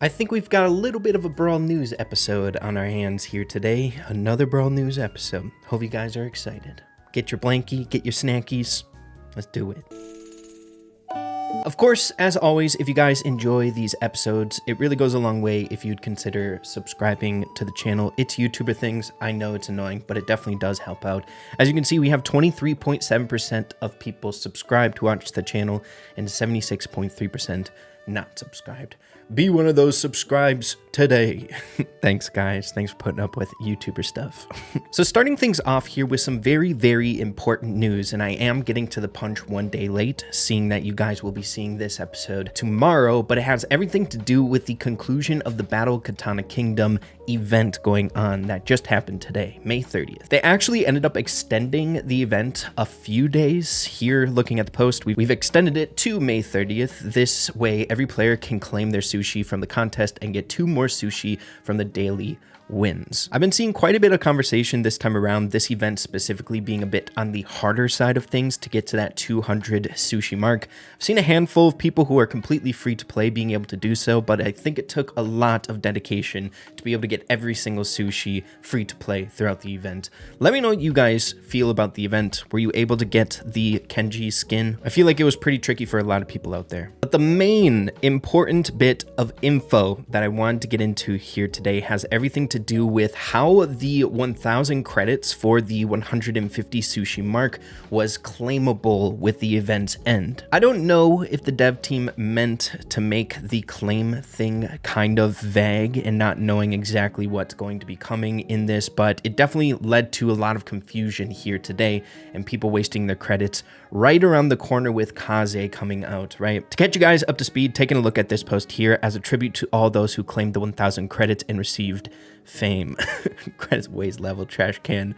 I think we've got a little bit of a Brawl News episode on our hands here today. Another Brawl News episode. Hope you guys are excited. Get your blankie, get your snackies. Let's do it. Of course, as always, if you guys enjoy these episodes, it really goes a long way if you'd consider subscribing to the channel. It's YouTuber things. I know it's annoying, but it definitely does help out. As you can see, we have 23.7% of people subscribed to watch the channel and 76.3% not subscribed. Be one of those subscribes today. Thanks, guys. Thanks for putting up with YouTuber stuff. So starting things off here with some very, very important news, and I am getting to the punch one day late, seeing that you guys will be seeing this episode tomorrow, but it has everything to do with the conclusion of the Battle Katana Kingdom event going on that just happened today, May 30th. They actually ended up extending the event a few days. Here, looking at the post, we've extended it to May 30th. This way, every player can claim their sushi from the contest and get 2 more sushi from the daily wins. I've been seeing quite a bit of conversation this time around, this event specifically being a bit on the harder side of things to get to that 200 sushi mark. I've seen a handful of people who are completely free to play being able to do so, but I think it took a lot of dedication to be able to get every single sushi free to play throughout the event. Let me know what you guys feel about the event. Were you able to get the Kenji skin? I feel like it was pretty tricky for a lot of people out there. But the main important bit of info that I wanted to get into here today has everything to do with how the 1,000 credits for the 150 sushi mark was claimable with the event's end. I don't know if the dev team meant to make the claim thing kind of vague and not knowing exactly what's going to be coming in this, but it definitely led to a lot of confusion here today and people wasting their credits right around the corner with Kaze coming out, right? To catch you guys up to speed, taking a look at this post here as a tribute to all those who claimed the 1,000 credits and received fame. Credits waste level trash can.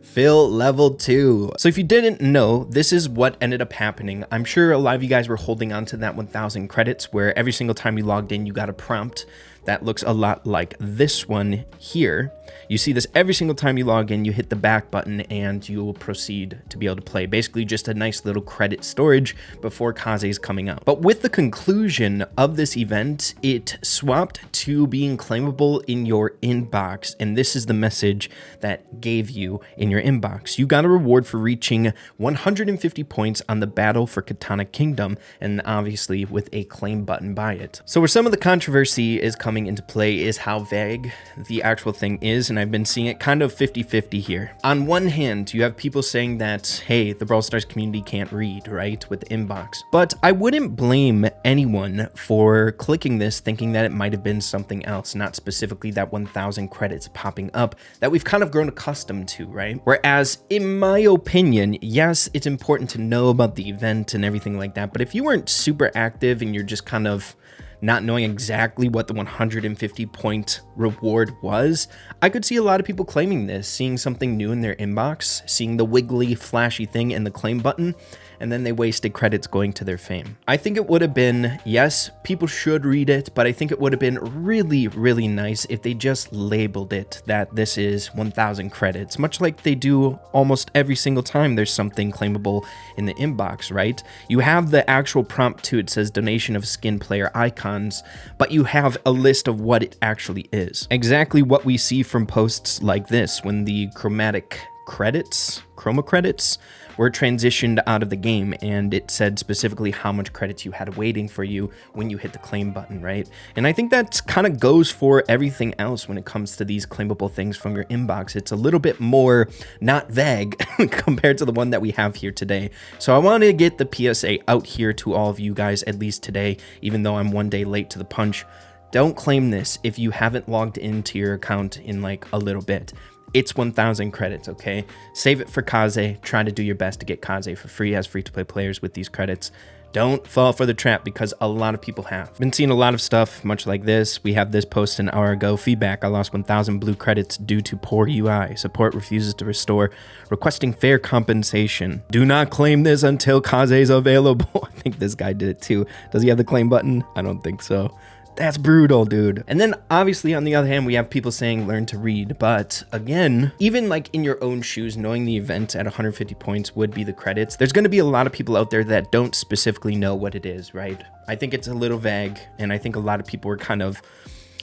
Phil level 2. So if you didn't know, this is what ended up happening. I'm sure a lot of you guys were holding on to that 1,000 credits where every single time you logged in, you got a prompt that looks a lot like this one here. You see this every single time you log in, you hit the back button and you will proceed to be able to play. Basically just a nice little credit storage before Kaze's coming out. But with the conclusion of this event, it swapped to being claimable in your inbox. And this is the message that gave you in your inbox. You got a reward for reaching 150 points on the Battle for Katana Kingdom, and obviously with a claim button by it. So where some of the controversy is coming into play is how vague the actual thing is, and I've been seeing it kind of 50-50 here. On one hand, you have people saying that, hey, the Brawl Stars community can't read, right, with the inbox. But I wouldn't blame anyone for clicking this thinking that it might have been something else, not specifically that 1,000 credits popping up that we've kind of grown accustomed to, right? Whereas, in my opinion, yes, it's important to know about the event and everything like that, but if you weren't super active and you're just kind of not knowing exactly what the 150 point reward was, I could see a lot of people claiming this, seeing something new in their inbox, seeing the wiggly, flashy thing and the claim button, and then they wasted credits going to their fame. I think it would have been, yes, people should read it, but I think it would have been really, really nice if they just labeled it that this is 1,000 credits, much like they do almost every single time there's something claimable in the inbox, right? You have the actual prompt too. It says donation of skin player icons, but you have a list of what it actually is. Exactly what we see from posts like this when the chroma credits were transitioned out of the game, and it said specifically how much credits you had waiting for you when you hit the claim button, right? And I think that kind of goes for everything else when it comes to these claimable things from your inbox. It's a little bit more not vague compared to the one that we have here today. So I wanted to get the PSA out here to all of you guys, at least today, even though I'm one day late to the punch. Don't claim this if you haven't logged into your account in like a little bit. It's 1,000 credits, okay? Save it for Kaze. Try to do your best to get Kaze for free as free-to-play players with these credits. Don't fall for the trap because a lot of people have. Been seeing a lot of stuff much like this. We have this post an hour ago. Feedback, I lost 1,000 blue credits due to poor UI. Support refuses to restore. Requesting fair compensation. Do not claim this until Kaze is available. I think this guy did it too. Does he have the claim button? I don't think so. That's brutal, dude. And then obviously on the other hand, we have people saying learn to read. But again, even like in your own shoes, knowing the event at 150 points would be the credits. There's going to be a lot of people out there that don't specifically know what it is, right? I think it's a little vague, and I think a lot of people are kind of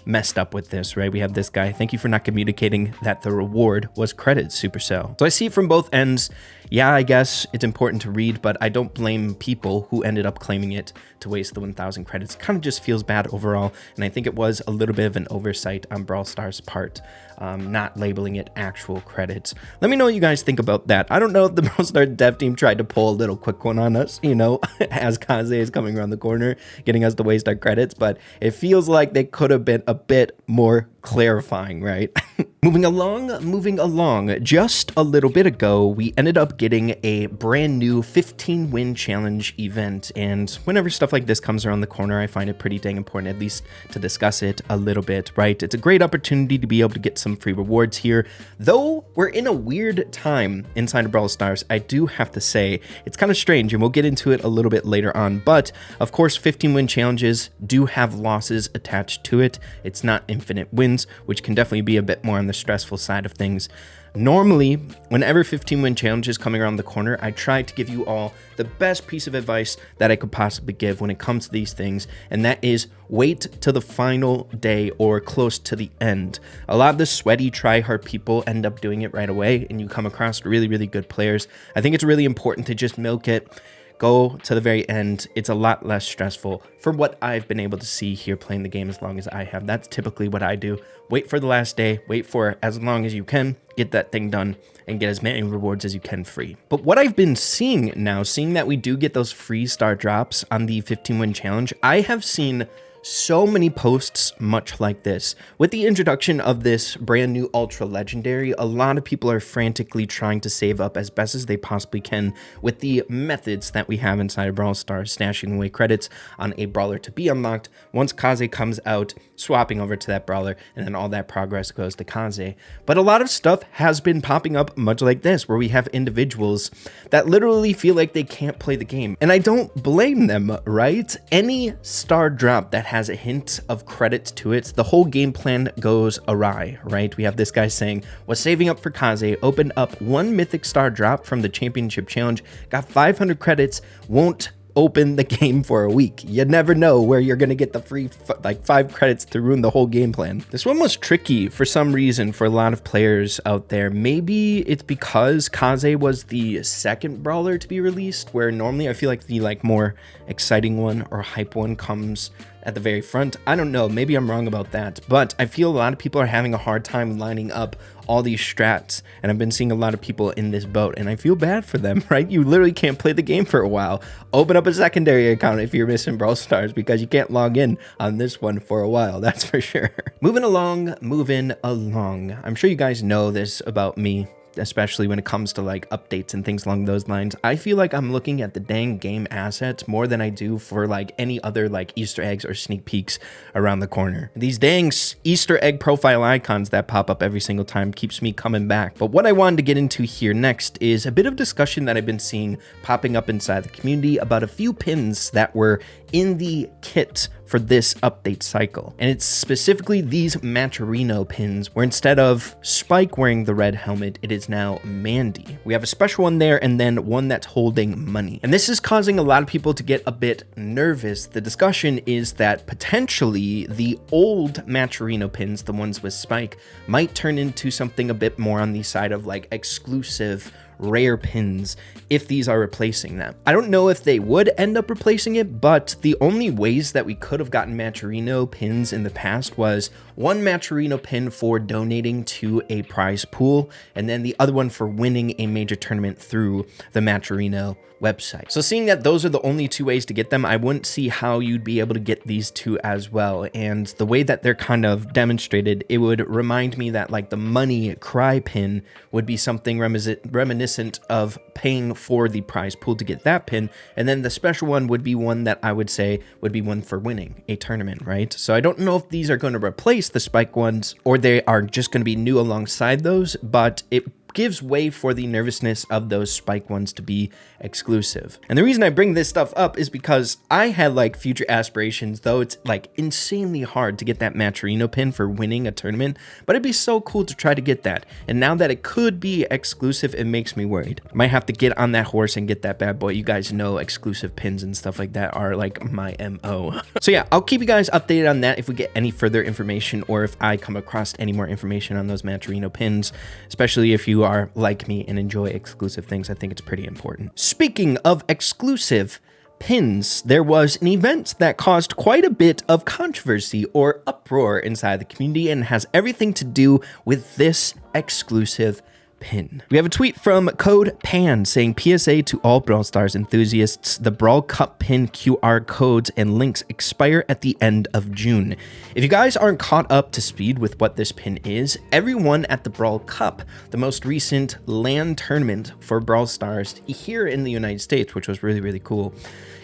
messed up with this, right? We have this guy, thank you for not communicating that the reward was credits, Supercell. So I see it from both ends. Yeah, I guess it's important to read, but I don't blame people who ended up claiming it to waste the 1,000 credits. Kind of just feels bad overall, and I think it was a little bit of an oversight on Brawl Stars' part, not labeling it actual credits. Let me know what you guys think about that. I don't know if the Brawl Stars dev team tried to pull a little quick one on us, you know, as Kaze is coming around the corner, getting us to waste our credits, but it feels like they could have been a bit more clarifying, right? Moving along, just a little bit ago, we ended up getting a brand new 15 win challenge event, and whenever stuff like this comes around the corner, I find it pretty dang important at least to discuss it a little bit, right? It's a great opportunity to be able to get some free rewards here. Though we're in a weird time inside of Brawl Stars, I do have to say it's kind of strange, and we'll get into it a little bit later on, but of course 15 win challenges do have losses attached to it. It's not infinite wins, which can definitely be a bit more on the stressful side of things. Normally, whenever 15 win challenge is coming around the corner, I try to give you all the best piece of advice that I could possibly give when it comes to these things, and that is wait to the final day or close to the end. A lot of the sweaty, try-hard people end up doing it right away, and you come across really, really good players. I think it's really important to just milk it, go to the very end. It's a lot less stressful for what I've been able to see here playing the game as long as I have. That's typically what I do. Wait for the last day, wait for as long as you can, get that thing done, and get as many rewards as you can free. But what I've been seeing now, seeing that we do get those free star drops on the 15 win challenge, I have seen so many posts much like this. With the introduction of this brand new ultra legendary, a lot of people are frantically trying to save up as best as they possibly can with the methods that we have inside of Brawl Stars, stashing away credits on a brawler to be unlocked. Once Kaze comes out, swapping over to that brawler, and then all that progress goes to Kaze. But a lot of stuff has been popping up much like this, where we have individuals that literally feel like they can't play the game. And I don't blame them, right? Any star drop that has a hint of credit to it, the whole game plan goes awry, right? We have this guy saying, was saving up for Kaze, opened up one mythic star drop from the championship challenge, got 500 credits, won't open the game for a week. You never know where you're gonna get the free like 5 credits to ruin the whole game plan. This one was tricky for some reason for a lot of players out there. Maybe it's because Kaze was the second brawler to be released, where normally I feel like the more exciting one or hype one comes at the very front. I don't know, maybe I'm wrong about that, but I feel a lot of people are having a hard time lining up all these strats, and I've been seeing a lot of people in this boat, and I feel bad for them, right? You literally can't play the game for a while. Open up a secondary account if you're missing Brawl Stars, because you can't log in on this one for a while, that's for sure. Moving along. I'm sure you guys know this about me, especially when it comes to updates and things along those lines. I feel like I'm looking at the dang game assets more than I do for any other Easter eggs or sneak peeks around the corner. These dang Easter egg profile icons that pop up every single time keeps me coming back. But what I wanted to get into here next is a bit of discussion that I've been seeing popping up inside the community about a few pins that were in the kit for this update cycle. And it's specifically these Matcherino pins, where instead of Spike wearing the red helmet, it is now Mandy. We have a special one there, and then one that's holding money. And this is causing a lot of people to get a bit nervous. The discussion is that potentially the old Matcherino pins, the ones with Spike, might turn into something a bit more on the side of exclusive rare pins if these are replacing them. I don't know if they would end up replacing it, but the only ways that we could have gotten Matcherino pins in the past was one Matcherino pin for donating to a prize pool, and then the other one for winning a major tournament through the Matcherino website. So seeing that those are the only two ways to get them, I wouldn't see how you'd be able to get these two as well. And the way that they're kind of demonstrated, it would remind me that the money cry pin would be something reminiscent of paying for the prize pool to get that pin, and then the special one would be one that I would say would be one for winning a tournament, right? So I don't know if these are going to replace the Spike ones or they are just going to be new alongside those, but it gives way for the nervousness of those spike ones to be exclusive. And the reason I bring this stuff up is because I had like future aspirations, though it's like insanely hard to get that Maturino pin for winning a tournament, but it'd be so cool to try to get that. And now that it could be exclusive, it makes me worried. I might have to get on that horse and get that bad boy. You guys know exclusive pins and stuff like that are like my MO. So yeah, I'll keep you guys updated on that if we get any further information or if I come across any more information on those Maturino pins, especially if you are like me and enjoy exclusive things. I think it's pretty important. Speaking of exclusive pins, there was an event that caused quite a bit of controversy or uproar inside the community and has everything to do with this exclusive pin. We have a tweet from Code Pan saying, PSA to all Brawl Stars enthusiasts, the Brawl Cup pin QR codes and links expire at the end of June. If you guys aren't caught up to speed with what this pin is, everyone at the Brawl Cup, the most recent LAN tournament for Brawl Stars here in the United States, which was really, really cool.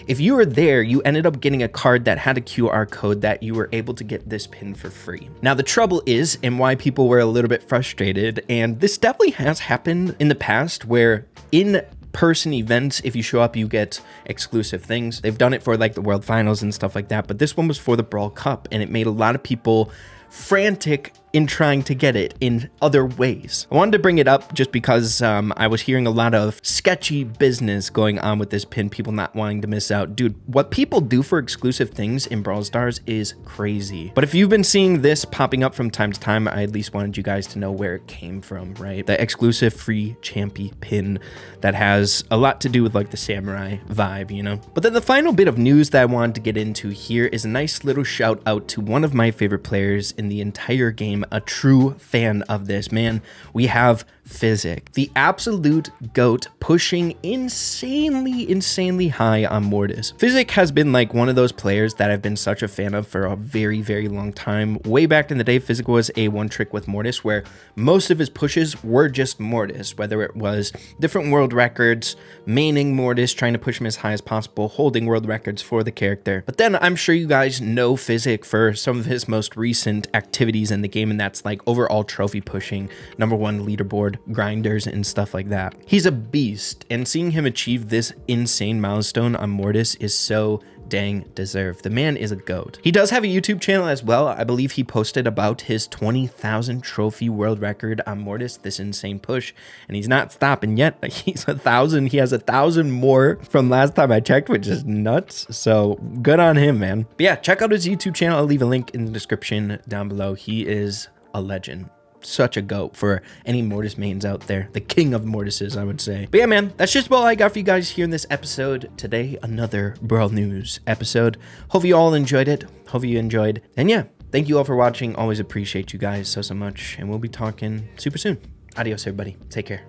If you were there, you ended up getting a card that had a QR code that you were able to get this pin for free. Now, the trouble is, and why people were a little bit frustrated, and this definitely has happened in the past where in-person events, if you show up, you get exclusive things. They've done it for like the World Finals and stuff like that, but this one was for the Brawl Cup, and it made a lot of people frantic in trying to get it in other ways. I wanted to bring it up just because I was hearing a lot of sketchy business going on with this pin, people not wanting to miss out. Dude, what people do for exclusive things in Brawl Stars is crazy. But if you've been seeing this popping up from time to time, I at least wanted you guys to know where it came from, right? The exclusive free Champy pin that has a lot to do with like the samurai vibe, you know? But then the final bit of news that I wanted to get into here is a nice little shout out to one of my favorite players in the entire game, a true fan of this, man. We have Physic, the absolute GOAT, pushing insanely high on Mortis. Physic has been like one of those players that I've been such a fan of for a very, very long time. Way back in the day, Physic was a one trick with Mortis where most of his pushes were just Mortis, whether it was different world records, maining Mortis, trying to push him as high as possible, holding world records for the character. But then I'm sure you guys know Physic for some of his most recent activities in the game, and that's like overall trophy pushing, #1 leaderboard, grinders and stuff like that. He's a beast, and seeing him achieve this insane milestone on Mortis is so dang deserved. The man is a GOAT. He does have a YouTube channel as well. I believe he posted about his 20,000 trophy world record on Mortis, this insane push, and he's not stopping yet. He's 1,000. He has 1,000 more from last time I checked, which is nuts. So good on him, man. But yeah, check out his YouTube channel. I'll leave a link in the description down below. He is a legend. Such a GOAT for any Mortis mains out there. The king of Mortises, I would say. But yeah, man, that's just all I got for you guys here in this episode today. Another Brawl News episode. Hope you all enjoyed it. Hope you enjoyed. And yeah, thank you all for watching. Always appreciate you guys so much. And we'll be talking super soon. Adios, everybody. Take care.